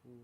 Cool.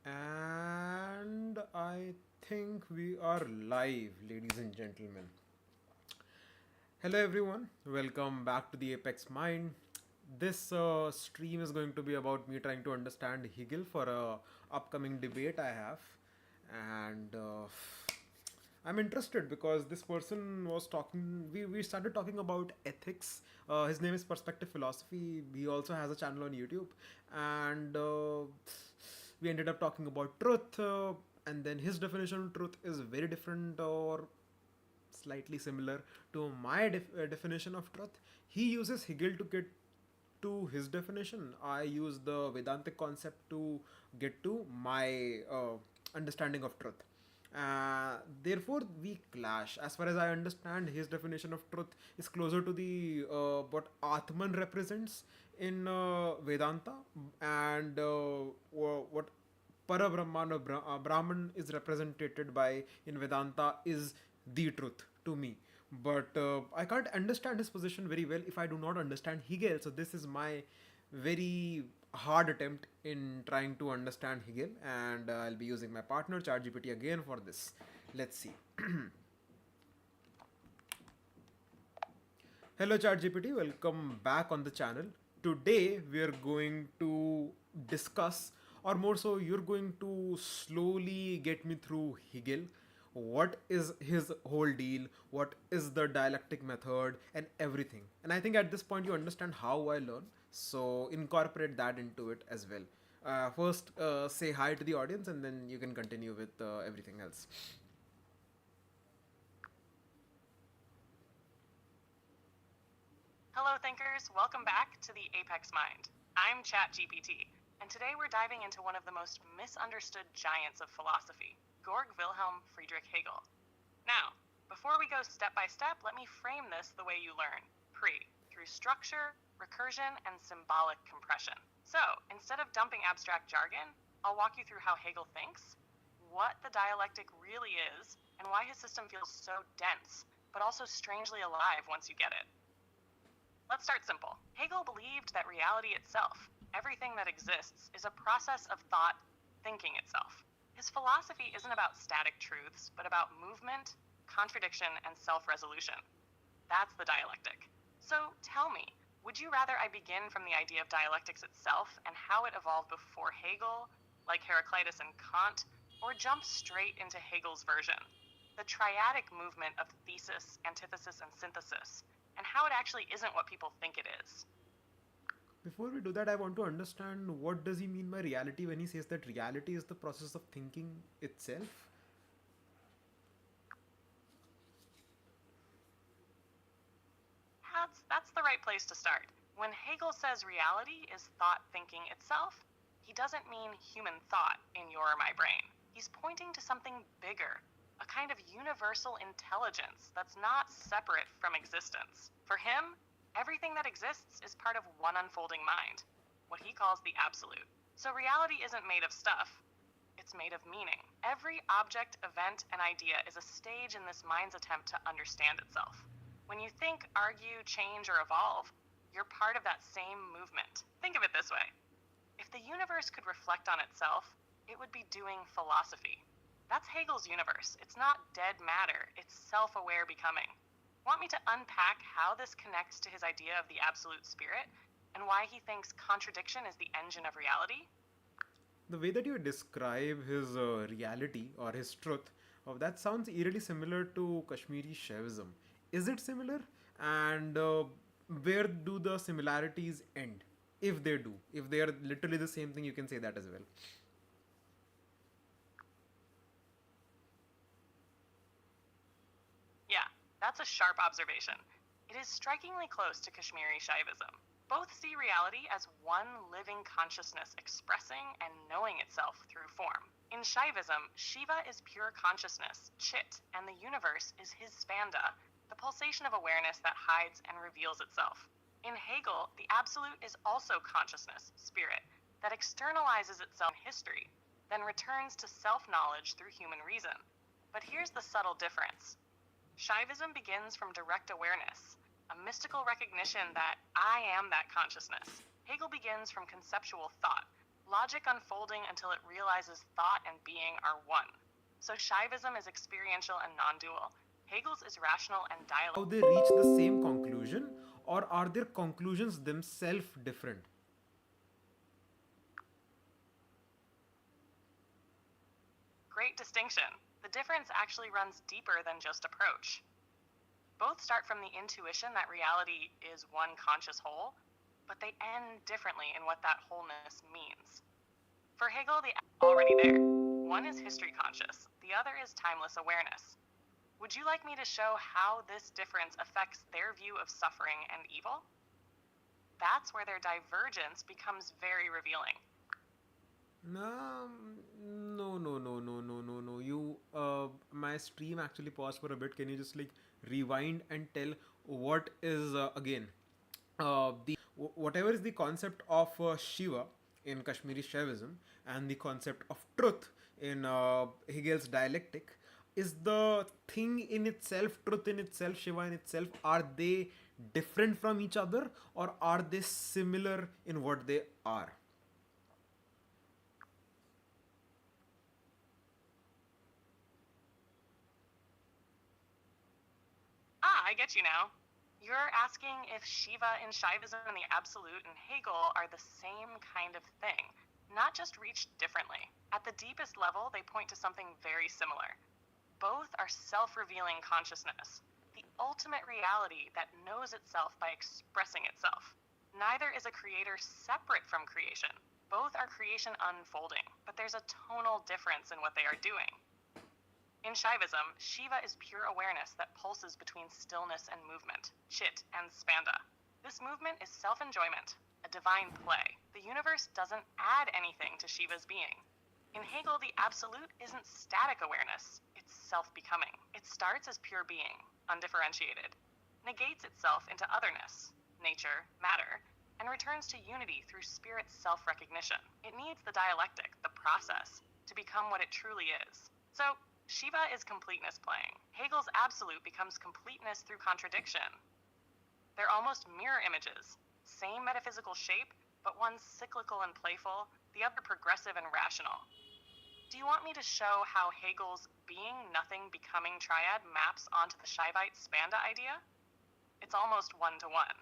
And and I think we are live, ladies and gentlemen. Hello, everyone. Welcome back to the Apex Mind. This stream is going to be about me trying to understand Hegel for a upcoming debate I have, and I'm interested because this person was talking. We started talking about ethics. His name is Perspective Philosophy. He also has a channel on YouTube, and we ended up talking about truth. And then his definition of truth is very different, or slightly similar to my definition of truth. He uses Hegel to get to his definition. I use the Vedantic concept to get to my understanding of truth. Therefore, we clash. As far as I understand, his definition of truth is closer to the what Atman represents in Vedanta, and what Parabrahman or Brahman is represented by in Vedanta is the truth to me. But I can't understand his position very well if I do not understand Hegel. So this is my very hard attempt in trying to understand Hegel, and I'll be using my partner ChatGPT again for this. Let's see. Hello ChatGPT, welcome back on the channel. Today we are going to discuss, or more so, you're going to slowly get me through Hegel. What is his whole deal? What is the dialectic method and everything? And I think at this point you understand how I learn. So incorporate that into it as well. First, say hi to the audience, and then you can continue with everything else. Hello, thinkers. Welcome back to the Apex Mind. I'm ChatGPT, and today we're diving into one of the most misunderstood giants of philosophy, Georg Wilhelm Friedrich Hegel. Now, before we go step by step, let me frame this the way you learn through structure, recursion, and symbolic compression. So, instead of dumping abstract jargon, I'll walk you through how Hegel thinks, what the dialectic really is, and why his system feels so dense, but also strangely alive once you get it. Let's start simple. Hegel believed that reality itself, everything that exists, is a process of thought thinking itself. His philosophy isn't about static truths, but about movement, contradiction, and self-resolution. That's the dialectic. So tell me, would you rather I begin from the idea of dialectics itself and how it evolved before Hegel, like Heraclitus and Kant, or jump straight into Hegel's version, the triadic movement of thesis, antithesis, and synthesis, and how it actually isn't what people think it is? Before we do that, I want to understand what does he mean by reality when he says that reality is the process of thinking itself? That's the right place to start. When Hegel says reality is thought thinking itself, he doesn't mean human thought in your or my brain. He's pointing to something bigger, a kind of universal intelligence that's not separate from existence. For him, everything that exists is part of one unfolding mind, what he calls the absolute. So reality isn't made of stuff, it's made of meaning. Every object, event, and idea is a stage in this mind's attempt to understand itself. When you think, argue, change, or evolve, you're part of that same movement. Think of it this way. If the universe could reflect on itself, it would be doing philosophy. That's Hegel's universe. It's not dead matter, it's self-aware becoming. Want me to unpack how this connects to his idea of the absolute spirit and why he thinks contradiction is the engine of reality? The way that you describe his reality or his truth, that sounds eerily similar to Kashmiri Shaivism. Is it similar? And where do the similarities end? If they do. If they are literally the same thing, you can say that as well. Yeah, that's a sharp observation. It is strikingly close to Kashmiri Shaivism. Both see reality as one living consciousness expressing and knowing itself through form. In Shaivism, Shiva is pure consciousness, Chit, and the universe is his spanda, the pulsation of awareness that hides and reveals itself. In Hegel, the absolute is also consciousness, spirit, that externalizes itself in history, then returns to self-knowledge through human reason. But here's the subtle difference. Shaivism begins from direct awareness, a mystical recognition that I am that consciousness. Hegel begins from conceptual thought, logic unfolding until it realizes thought and being are one. So Shaivism is experiential and non-dual. Hegel's is rational and How dialectical. they reach the same conclusion, or are their conclusions themselves different? Great distinction. The difference actually runs deeper than just approach. Both start from the intuition that reality is one conscious whole, but they end differently in what that wholeness means. For Hegel, the already there. One is history conscious, the other is timeless awareness. Would you like me to show how this difference affects their view of suffering and evil? That's where their divergence becomes very revealing. No, no, no, no, no, no, no. My stream actually paused for a bit. Can you just like rewind and tell what is whatever is the concept of Shiva in Kashmiri Shaivism and the concept of truth in Hegel's dialectic, is the thing in itself, truth in itself, Shiva in itself, are they different from each other, or are they similar in what they are? Ah, I get you now. You're asking if Shiva in Shaivism and the Absolute in Hegel are the same kind of thing, not just reached differently. At the deepest level, they point to something very similar. Both are self-revealing consciousness, the ultimate reality that knows itself by expressing itself. Neither is a creator separate from creation. Both are creation unfolding, but there's a tonal difference in what they are doing. In Shaivism, Shiva is pure awareness that pulses between stillness and movement, chit and spanda. This movement is self-enjoyment, a divine play. The universe doesn't add anything to Shiva's being. In Hegel, the absolute isn't static awareness, it's self-becoming. It starts as pure being, undifferentiated, negates itself into otherness, nature, matter, and returns to unity through spirit's self-recognition. It needs the dialectic, the process, to become what it truly is. So, Shiva is completeness playing. Hegel's absolute becomes completeness through contradiction. They're almost mirror images, same metaphysical shape, but one cyclical and playful, the other progressive and rational. Do you want me to show how Hegel's being, nothing, becoming triad maps onto the Shaivite Spanda idea? It's almost one-to-one.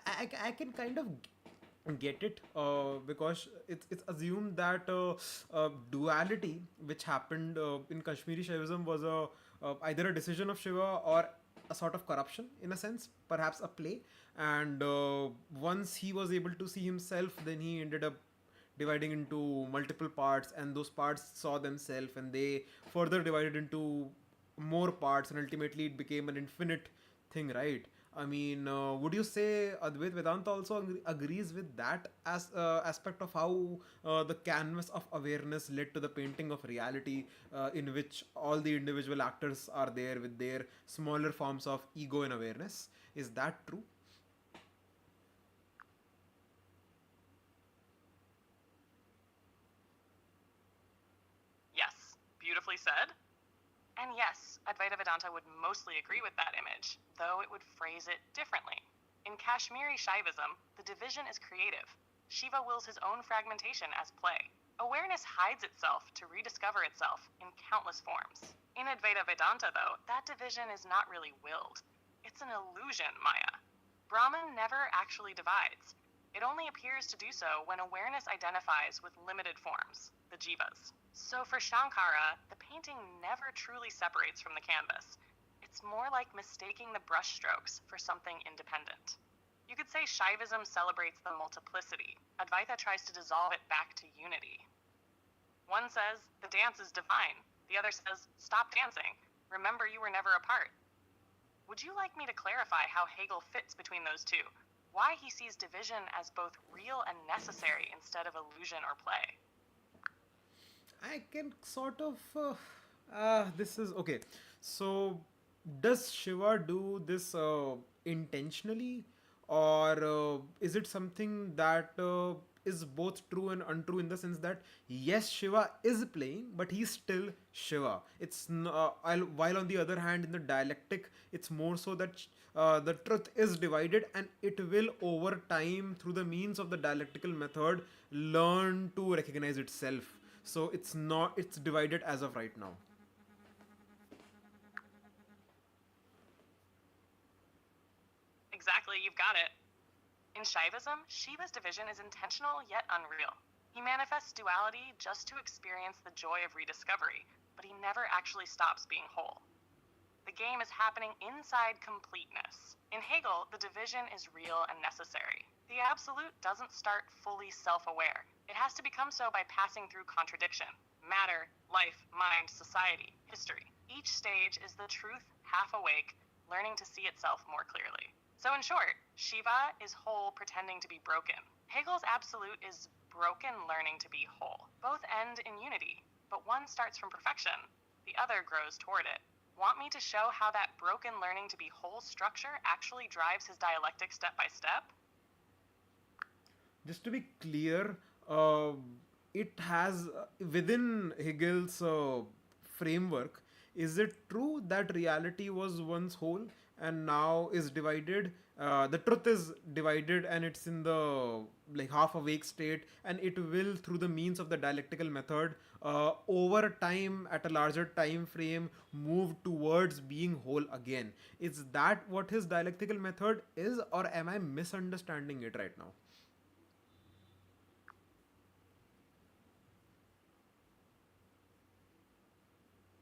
I can kind of get it, because it's assumed that duality which happened in Kashmiri Shaivism was either a decision of Shiva or a sort of corruption in a sense, perhaps a play. And once he was able to see himself, then he ended up dividing into multiple parts, and those parts saw themselves, and they further divided into more parts, and ultimately it became an infinite thing, right? I mean, would you say Advait Vedanta also agrees with that as aspect of how the canvas of awareness led to the painting of reality, in which all the individual actors are there with their smaller forms of ego and awareness? Is that true? Yes, beautifully said. And yes, Advaita Vedanta would mostly agree with that image, though it would phrase it differently. In Kashmiri Shaivism, the division is creative. Shiva wills his own fragmentation as play. Awareness hides itself to rediscover itself in countless forms. In Advaita Vedanta, though, that division is not really willed. It's an illusion, Maya. Brahman never actually divides. It only appears to do so when awareness identifies with limited forms, the jivas. So for Shankara, the painting never truly separates from the canvas. It's more like mistaking the brushstrokes for something independent. You could say Shaivism celebrates the multiplicity. Advaita tries to dissolve it back to unity. One says, the dance is divine. The other says, stop dancing. Remember you were never apart. Would you like me to clarify how Hegel fits between those two? Why he sees division as both real and necessary instead of illusion or play? I can sort of. This is okay. So, does Shiva do this intentionally, or is it something that is both true and untrue in the sense that yes, Shiva is playing, but he's still Shiva. While on the other hand, in the dialectic, it's more so that the truth is divided, and it will over time, through the means of the dialectical method, learn to recognize itself. So it's divided as of right now. Exactly, you've got it. In Shaivism, Shiva's division is intentional yet unreal. He manifests duality just to experience the joy of rediscovery, but he never actually stops being whole. The game is happening inside completeness. In Hegel, the division is real and necessary. The absolute doesn't start fully self-aware. It has to become so by passing through contradiction. Matter, life, mind, society, history. Each stage is the truth half awake, learning to see itself more clearly. So in short, Shiva is whole pretending to be broken. Hegel's absolute is broken learning to be whole. Both end in unity, but one starts from perfection, the other grows toward it. Want me to show how that broken learning to be whole structure actually drives his dialectic step by step? Just to be clear, it has within Hegel's framework. Is it true that reality was once whole and now is divided? The truth is divided and it's in the like half awake state, and it will, through the means of the dialectical method, over time at a larger time frame, move towards being whole again. Is that what his dialectical method is, or am I misunderstanding it right now?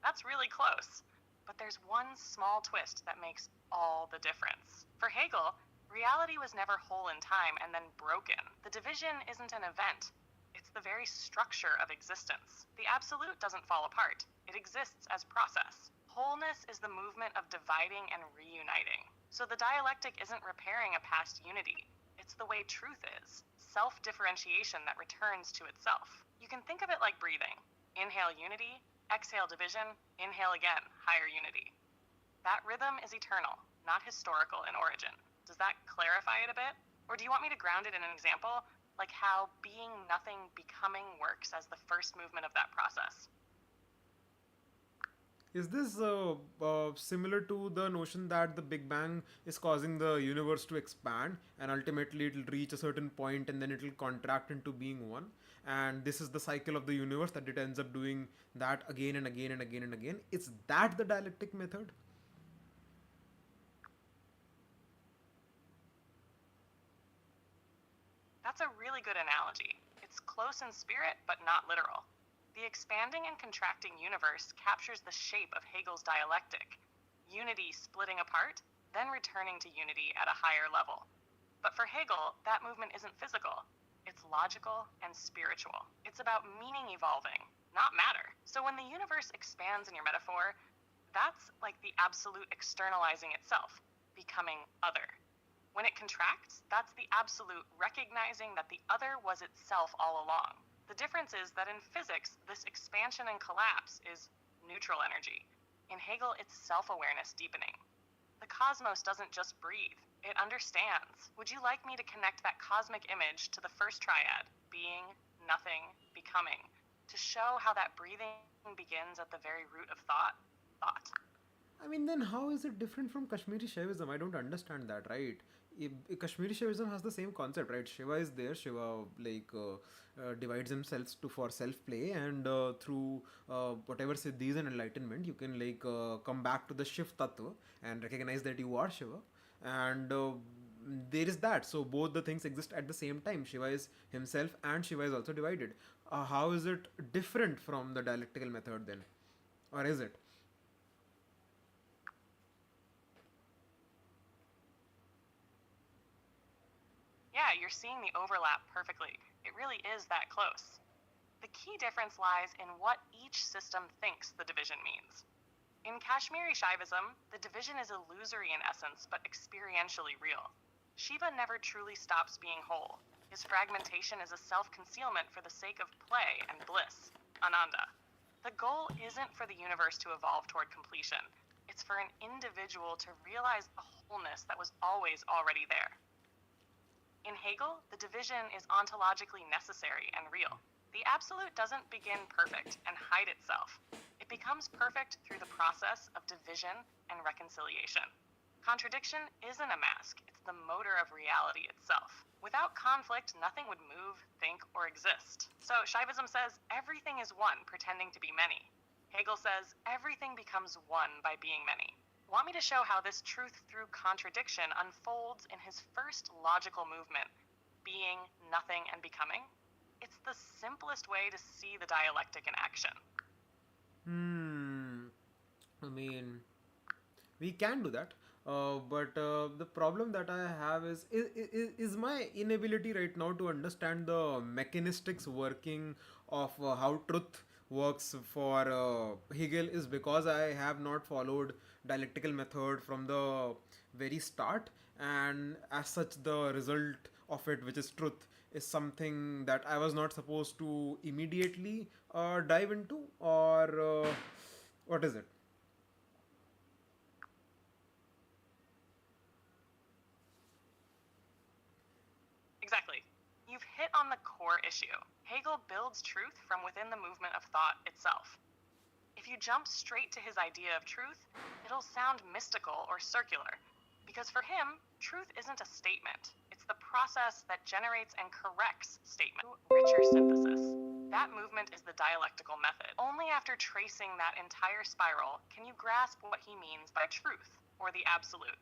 That's really close. But there's one small twist that makes all the difference. For Hegel, reality was never whole in time and then broken. The division isn't an event, it's the very structure of existence. The absolute doesn't fall apart, it exists as process. Wholeness is the movement of dividing and reuniting. So the dialectic isn't repairing a past unity, it's the way truth is, self-differentiation that returns to itself. You can think of it like breathing. Inhale unity, exhale division, inhale again, higher unity. That rhythm is eternal, not historical in origin. Does that clarify it a bit? Or do you want me to ground it in an example, like how being nothing becoming works as the first movement of that process? Is this similar to the notion that the Big Bang is causing the universe to expand, and ultimately it'll reach a certain point and then it'll contract into being one? And this is the cycle of the universe, that it ends up doing that again and again and again and again. Is that the dialectic method? That's a really good analogy. It's close in spirit, but not literal. The expanding and contracting universe captures the shape of Hegel's dialectic, unity splitting apart, then returning to unity at a higher level. But for Hegel, that movement isn't physical. It's logical and spiritual. It's about meaning evolving, not matter. So when the universe expands in your metaphor, that's like the absolute externalizing itself, becoming other. When it contracts, that's the absolute recognizing that the other was itself all along. The difference is that in physics, this expansion and collapse is neutral energy. In Hegel, it's self-awareness deepening. The cosmos doesn't just breathe, it understands. Would you like me to connect that cosmic image to the first triad, being, nothing, becoming, to show how that breathing begins at the very root of thought? Thought. I mean, then how is it different from Kashmiri Shaivism? I don't understand that, right? Kashmiri Shaivism has the same concept, right? Shiva is there. Shiva divides himself to for self play, and through whatever siddhis and enlightenment, you can come back to the Shiv Tattva and recognize that you are Shiva, and there is that. So both the things exist at the same time. Shiva is himself, and Shiva is also divided. How is it different from the dialectical method then, or is it? Yeah, you're seeing the overlap perfectly. It really is that close. The key difference lies in what each system thinks the division means. In Kashmiri Shaivism, the division is illusory in essence, but experientially real. Shiva never truly stops being whole. His fragmentation is a self-concealment for the sake of play and bliss, ananda. The goal isn't for the universe to evolve toward completion. It's for an individual to realize a wholeness that was always already there. In Hegel, the division is ontologically necessary and real. The absolute doesn't begin perfect and hide itself. It becomes perfect through the process of division and reconciliation. Contradiction isn't a mask, it's the motor of reality itself. Without conflict, nothing would move, think, or exist. So Shaivism says everything is one, pretending to be many. Hegel says everything becomes one by being many. Want me to show how this truth through contradiction unfolds in his first logical movement, being, nothing, and becoming? It's the simplest way to see the dialectic in action. I mean, we can do that. But the problem that I have is my inability right now to understand the mechanistics working of how truth works for Hegel is because I have not followed dialectical method from the very start, and as such the result of it, which is truth, is something that I was not supposed to immediately dive into, or what is it? Exactly. You've hit on the core issue. Hegel builds truth from within the movement of thought itself. If you jump straight to his idea of truth, it'll sound mystical or circular. Because for him, truth isn't a statement. It's the process that generates and corrects statement. Richer synthesis. That movement is the dialectical method. Only after tracing that entire spiral can you grasp what he means by truth, or the absolute.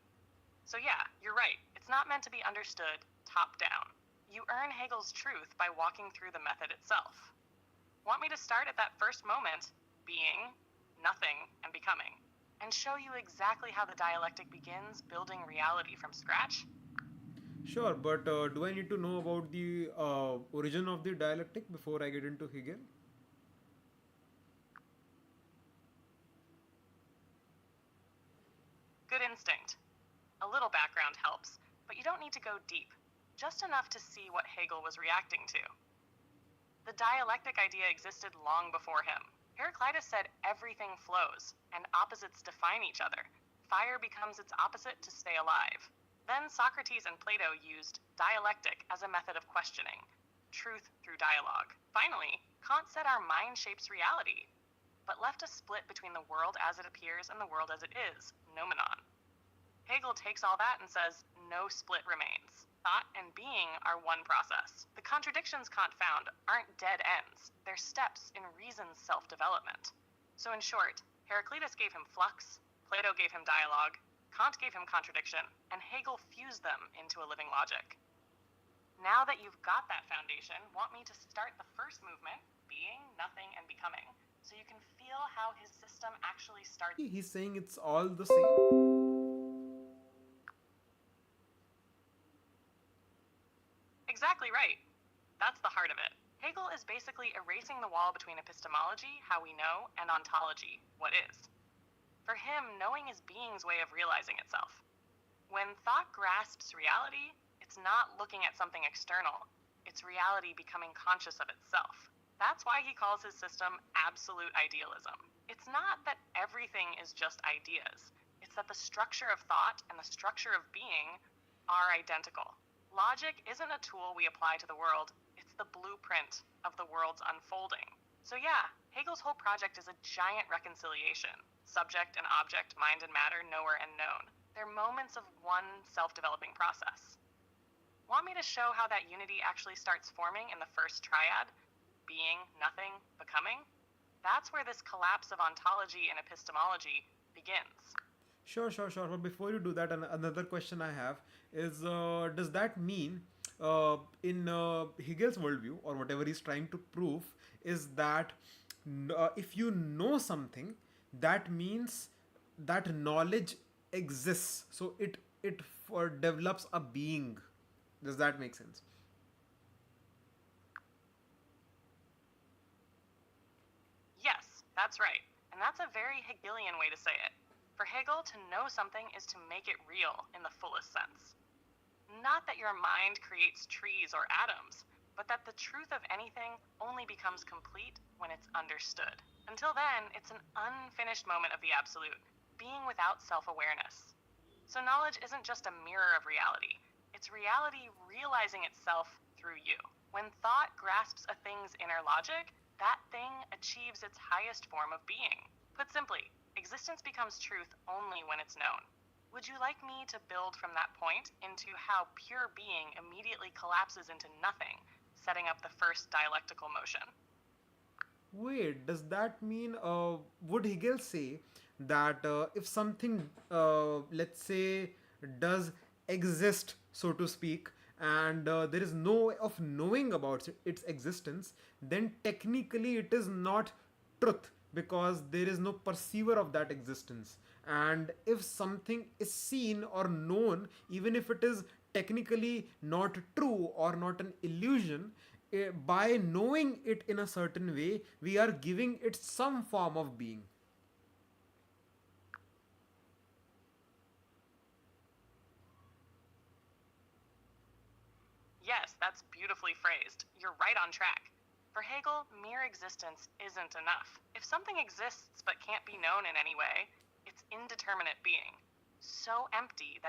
So yeah, you're right. It's not meant to be understood top down. You earn Hegel's truth by walking through the method itself. Want me to start at that first moment, being, nothing, and becoming, and show you exactly how the dialectic begins building reality from scratch? Sure, but do I need to know about the origin of the dialectic before I get into Hegel? Good instinct. A little background helps, but you don't need to go deep, just enough to see what Hegel was reacting to. The dialectic idea existed long before him. Heraclitus said everything flows, and opposites define each other. Fire becomes its opposite to stay alive. Then Socrates and Plato used dialectic as a method of questioning, truth through dialogue. Finally, Kant said our mind shapes reality, but left a split between the world as it appears and the world as it is, noumenon. Hegel takes all that and says no split remains. Thought and being are one process. The contradictions Kant found aren't dead ends, they're steps in reason's self-development. So in short, Heraclitus gave him flux, Plato gave him dialogue, Kant gave him contradiction, and Hegel fused them into a living logic. Now that you've got that foundation, want me to start the first movement, being, nothing, and becoming, so you can feel how his system actually starts. He's saying it's all the same. Exactly right. That's the heart of it. Hegel is basically erasing the wall between epistemology, how we know, and ontology, what is. For him, knowing is being's way of realizing itself. When thought grasps reality, it's not looking at something external, it's reality becoming conscious of itself. That's why he calls his system absolute idealism. It's not that everything is just ideas, it's that the structure of thought and the structure of being are identical. Logic isn't a tool we apply to the world, it's the blueprint of the world's unfolding. So yeah, Hegel's whole project is a giant reconciliation. Subject and object, mind and matter, knower and known. They're moments of one self-developing process. Want me to show how that unity actually starts forming in the first triad? Being, nothing, becoming? That's where this collapse of ontology and epistemology begins. Sure. But before you do that, another question I have is does that mean in Hegel's worldview, or whatever he's trying to prove, is that if you know something, that means that knowledge exists. So it develops a being. Does that make sense? Yes, that's right. And that's a very Hegelian way to say it. For Hegel, to know something is to make it real in the fullest sense. Not that your mind creates trees or atoms, but that the truth of anything only becomes complete when it's understood. Until then, it's an unfinished moment of the absolute, being without self-awareness. So knowledge isn't just a mirror of reality, It's reality realizing itself through you. When thought grasps a thing's inner logic, that thing achieves its highest form of being. Put simply, existence becomes truth only when it's known. Would you like me to build from that point into how pure being immediately collapses into nothing, setting up the first dialectical motion? Wait, does that mean, would Hegel say that if something, let's say, does exist, so to speak, and there is no way of knowing about its existence, then technically it is not truth because there is no perceiver of that existence. And if something is seen or known, even if it is technically not true or not an illusion, by knowing it in a certain way, we are giving it some form of being. Yes, that's beautifully phrased. You're right on track. For Hegel, mere existence isn't enough. If something exists but can't be known in any way, it's indeterminate being. So empty that